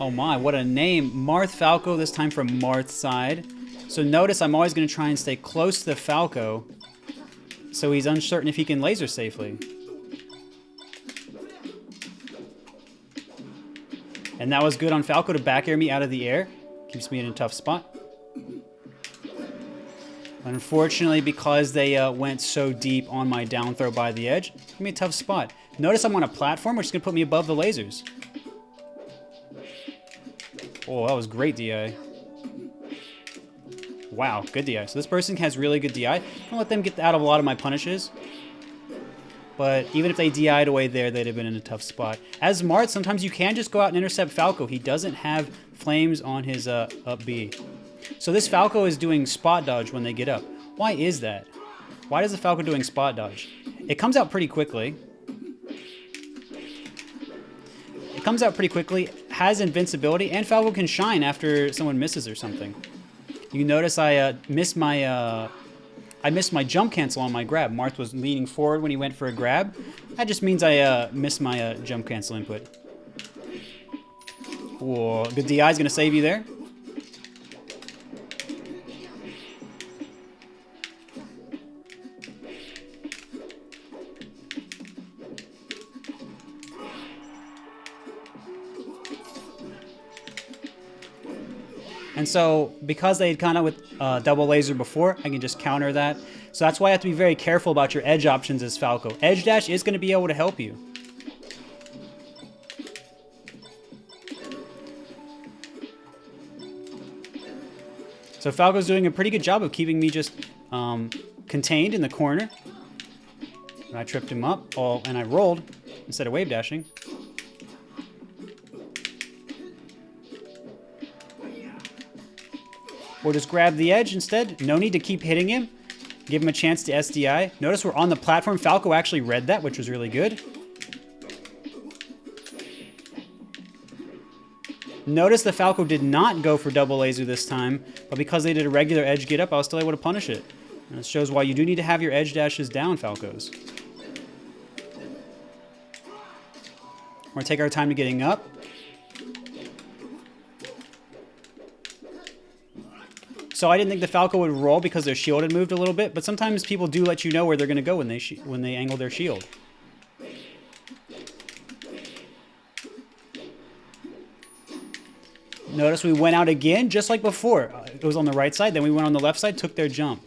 Oh my, what a name. Marth Falco, this time from Marth's side. So notice I'm always going to try and stay close to the Falco, so he's uncertain if he can laser safely. And that was good on Falco to back air me out of the air. Keeps me in a tough spot. Unfortunately, because they went so deep on my down throw by the edge, give me a tough spot. Notice I'm on a platform, which is going to put me above the lasers. Oh, that was great DI. Wow, good DI. So this person has really good DI. I'm going to let them get out of a lot of my punishes. But even if they DI'd away there, they'd have been in a tough spot. As Marth, sometimes you can just go out and intercept Falco. He doesn't have flames on his up B. So this Falco is doing spot dodge when they get up. Why is that? Why is the Falco doing spot dodge? It comes out pretty quickly. It comes out pretty quickly, has invincibility, and Falco can shine after someone misses or something. You notice I missed my jump cancel on my grab. Marth was leaning forward when he went for a grab. That just means I missed my jump cancel input. Whoa, good DI is going to save you there. And so, because they had gone out with double laser before, I can just counter that. So that's why I have to be very careful about your edge options as Falco. Edge dash is going to be able to help you. So Falco's doing a pretty good job of keeping me just contained in the corner. And I tripped him up, and I rolled instead of wave dashing. Or just grab the edge instead. No need to keep hitting him. Give him a chance to SDI. Notice we're on the platform. Falco actually read that, which was really good. Notice the Falco did not go for double laser this time, but because they did a regular edge get up, I was still able to punish it. And it shows why you do need to have your edge dashes down, Falcos. We're going to take our time to getting up. So I didn't think the Falco would roll because their shield had moved a little bit, but sometimes people do let you know where they're going to go when they angle their shield. Notice we went out again, just like before. It was on the right side, then we went on the left side, took their jump.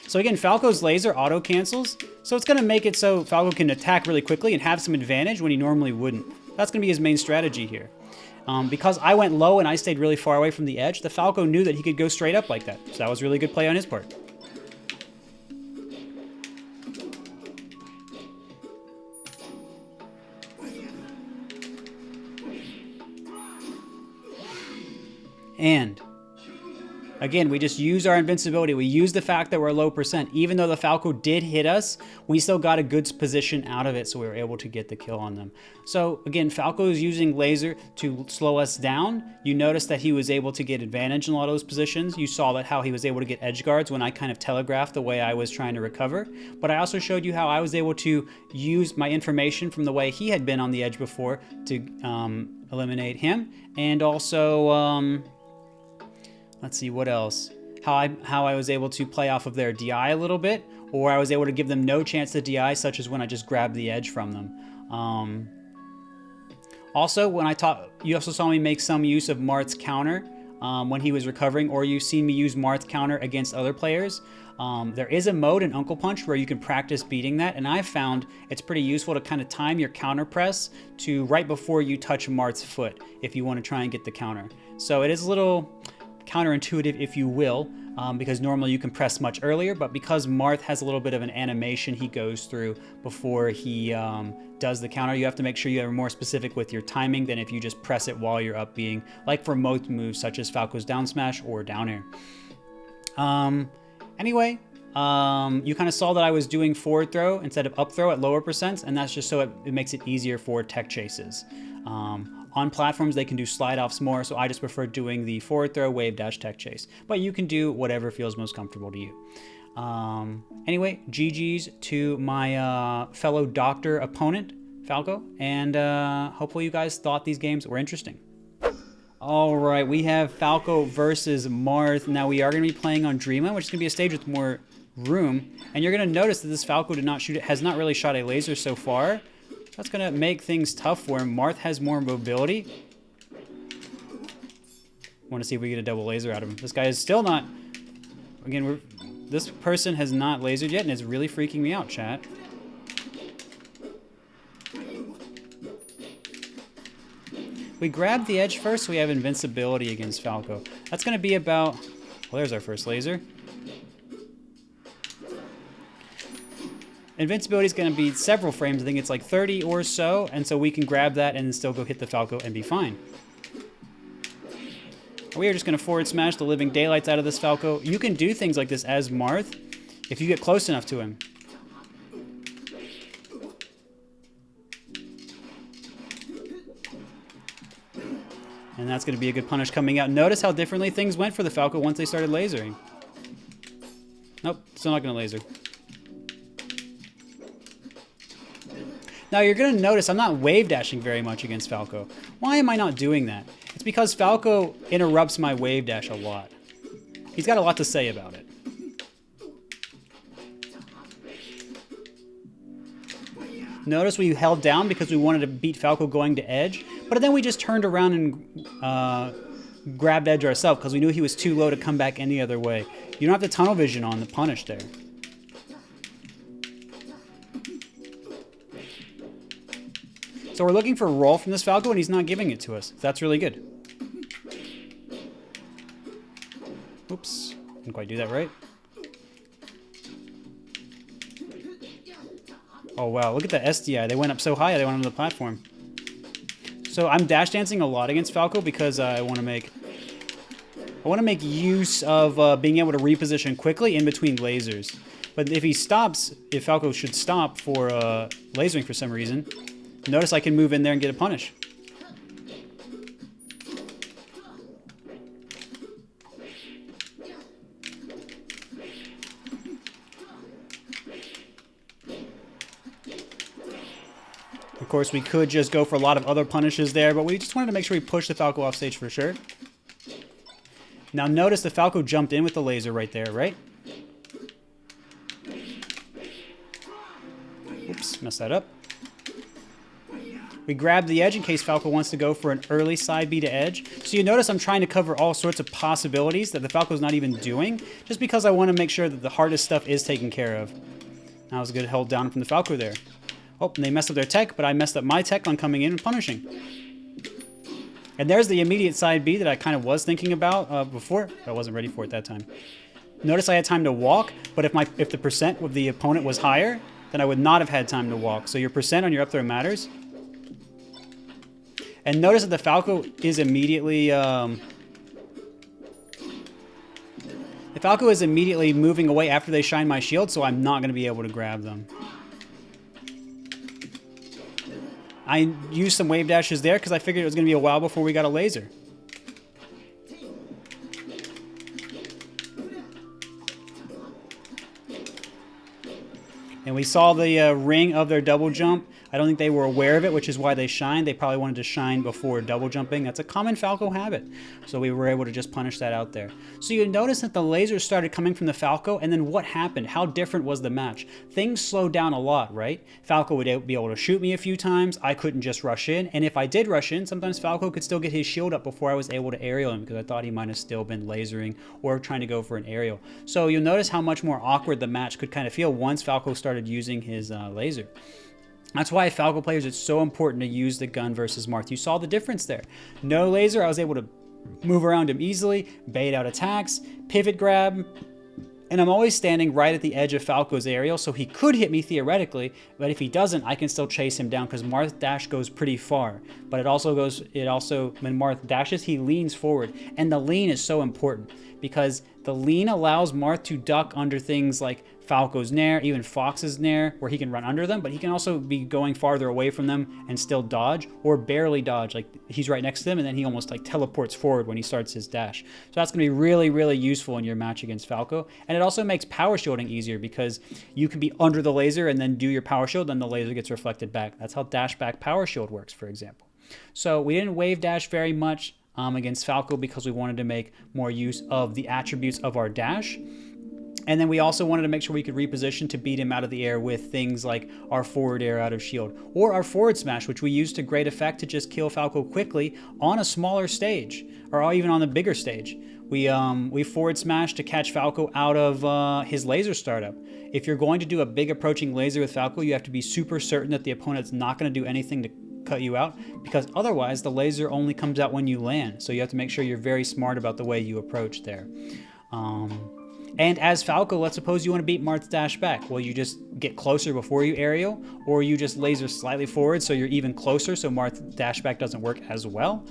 So again, Falco's laser auto cancels, so it's going to make it so Falco can attack really quickly and have some advantage when he normally wouldn't. That's going to be his main strategy here. Because I went low and I stayed really far away from the edge, the Falco knew that he could go straight up like that. So that was a really good play on his part. And again, we just use our invincibility. We use the fact that we're low percent. Even though the Falco did hit us, we still got a good position out of it, so we were able to get the kill on them. So again, Falco is using laser to slow us down. You notice that he was able to get advantage in a lot of those positions. You saw that how he was able to get edge guards when I kind of telegraphed the way I was trying to recover. But I also showed you how I was able to use my information from the way he had been on the edge before to eliminate him. And also... let's see, what else? How I was able to play off of their DI a little bit, or I was able to give them no chance to DI, such as when I just grabbed the edge from them. Also, when you also saw me make some use of Marth's counter when he was recovering, or you've seen me use Marth's counter against other players. There is a mode in Uncle Punch where you can practice beating that, and I've found it's pretty useful to kind of time your counter press to right before you touch Marth's foot if you want to try and get the counter. So it is a little counterintuitive, if you will, because normally you can press much earlier, but because Marth has a little bit of an animation he goes through before he does the counter, you have to make sure you are more specific with your timing than if you just press it while you're up being, like for most moves such as Falco's down smash or down air. Anyway, you kind of saw that I was doing forward throw instead of up throw at lower percents, and that's just so it makes it easier for tech chases. On platforms, they can do slide-offs more, so I just prefer doing the forward throw, wave dash, tech chase. But you can do whatever feels most comfortable to you. Anyway, GG's to my fellow doctor opponent, Falco, and hopefully you guys thought these games were interesting. All right, we have Falco versus Marth. Now we are going to be playing on Dreama, which is going to be a stage with more room. And you're going to notice that this Falco did not shoot it, has not really shot a laser so far. That's going to make things tough for him. Marth has more mobility. Want to see if we get a double laser out of him. This guy is still not... Again, this person has not lasered yet, and it's really freaking me out, chat. We grab the edge first, so we have invincibility against Falco. That's going to be about... Well, there's our first laser. Invincibility is going to be several frames. I think it's like 30 or so, and so we can grab that and then still go hit the Falco and be fine. We are just going to forward smash the living daylights out of this Falco. You can do things like this as Marth if you get close enough to him. And that's going to be a good punish coming out. Notice how differently things went for the Falco once they started lasering. Nope, still not going to laser. Now you're going to notice I'm not wave dashing very much against Falco. Why am I not doing that? It's because Falco interrupts my wave dash a lot. He's got a lot to say about it. Notice we held down because we wanted to beat Falco going to edge, but then we just turned around and grabbed edge ourselves because we knew he was too low to come back any other way. You don't have the tunnel vision on the punish there. So we're looking for a roll from this Falco, and he's not giving it to us. That's really good. Oops, didn't quite do that right. Oh wow, look at the SDI. They went up so high, they went onto the platform. So I'm dash dancing a lot against Falco because I want to make use of being able to reposition quickly in between lasers. But if he stops, if Falco should stop for lasering for some reason, notice I can move in there and get a punish. Of course, we could just go for a lot of other punishes there, but we just wanted to make sure we push the Falco off stage for sure. Now notice the Falco jumped in with the laser right there, right? Oops, messed that up. We grab the edge in case Falco wants to go for an early side B to edge. So you notice I'm trying to cover all sorts of possibilities that the Falco's not even doing, just because I want to make sure that the hardest stuff is taken care of. That was a good hold down from the Falco there. Oh, and they messed up their tech, but I messed up my tech on coming in and punishing. And there's the immediate side B that I kind of was thinking about before, but I wasn't ready for it that time. Notice I had time to walk, but if the percent of the opponent was higher, then I would not have had time to walk. So your percent on your up throw matters. And notice that the Falco is immediately... the Falco is immediately moving away after they shine my shield, so I'm not going to be able to grab them. I used some wave dashes there because I figured it was going to be a while before we got a laser. And we saw the ring of their double jump. I don't think they were aware of it, which is why they shined. They probably wanted to shine before double jumping. That's a common Falco habit. So we were able to just punish that out there. So you notice that the lasers started coming from the Falco, and then what happened? How different was the match? Things slowed down a lot, right? Falco would be able to shoot me a few times. I couldn't just rush in. And if I did rush in, sometimes Falco could still get his shield up before I was able to aerial him because I thought he might have still been lasering or trying to go for an aerial. So you'll notice how much more awkward the match could kind of feel once Falco started using his laser. That's why Falco players, it's so important to use the gun versus Marth. You saw the difference there. No laser, I was able to move around him easily, bait out attacks, pivot grab, and I'm always standing right at the edge of Falco's aerial, so he could hit me theoretically, but if he doesn't, I can still chase him down because Marth dash goes pretty far. But it also, when Marth dashes, he leans forward, and the lean is so important because the lean allows Marth to duck under things like Falco's Nair, even Fox's Nair, where he can run under them, but he can also be going farther away from them and still dodge, or barely dodge, like he's right next to them, and then he almost like teleports forward when he starts his dash. So that's going to be really, really useful in your match against Falco, and it also makes power shielding easier because you can be under the laser and then do your power shield, then the laser gets reflected back. That's how dash back power shield works, for example. So we didn't wave dash very much. against Falco because we wanted to make more use of the attributes of our dash. And then we also wanted to make sure we could reposition to beat him out of the air with things like our forward air out of shield or our forward smash, which we used to great effect to just kill Falco quickly on a smaller stage or even on the bigger stage. We forward smash to catch Falco out of his laser startup. If you're going to do a big approaching laser with Falco, you have to be super certain that the opponent's not going to do anything to cut you out, because otherwise the laser only comes out when you land. So you have to make sure you're very smart about the way you approach there. And as Falco, let's suppose you want to beat Marth's dash back. Well, you just get closer before you aerial, or you just laser slightly forward so you're even closer so Marth's dash back doesn't work as well.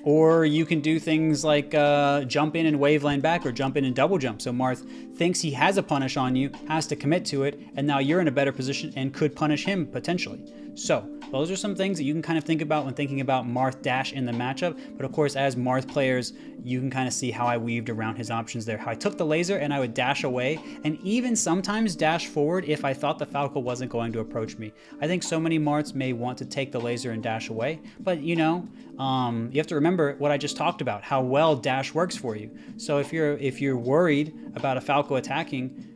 Or you can do things like jump in and wave land back, or jump in and double jump. So Marth thinks he has a punish on you, has to commit to it, and now you're in a better position and could punish him potentially. So those are some things that you can kind of think about when thinking about Marth dash in the matchup. But of course, as Marth players, you can kind of see how I weaved around his options there. How I took the laser and I would dash away, and even sometimes dash forward if I thought the Falco wasn't going to approach me. I think so many Marths may want to take the laser and dash away, but you know, you have to remember what I just talked about, how well dash works for you. So if you're worried about a Falco attacking,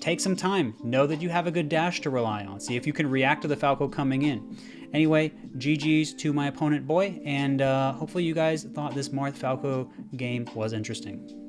take some time. Know that you have a good dash to rely on. See if you can react to the Falco coming in. Anyway, GG's to my opponent boy, and hopefully you guys thought this Marth Falco game was interesting.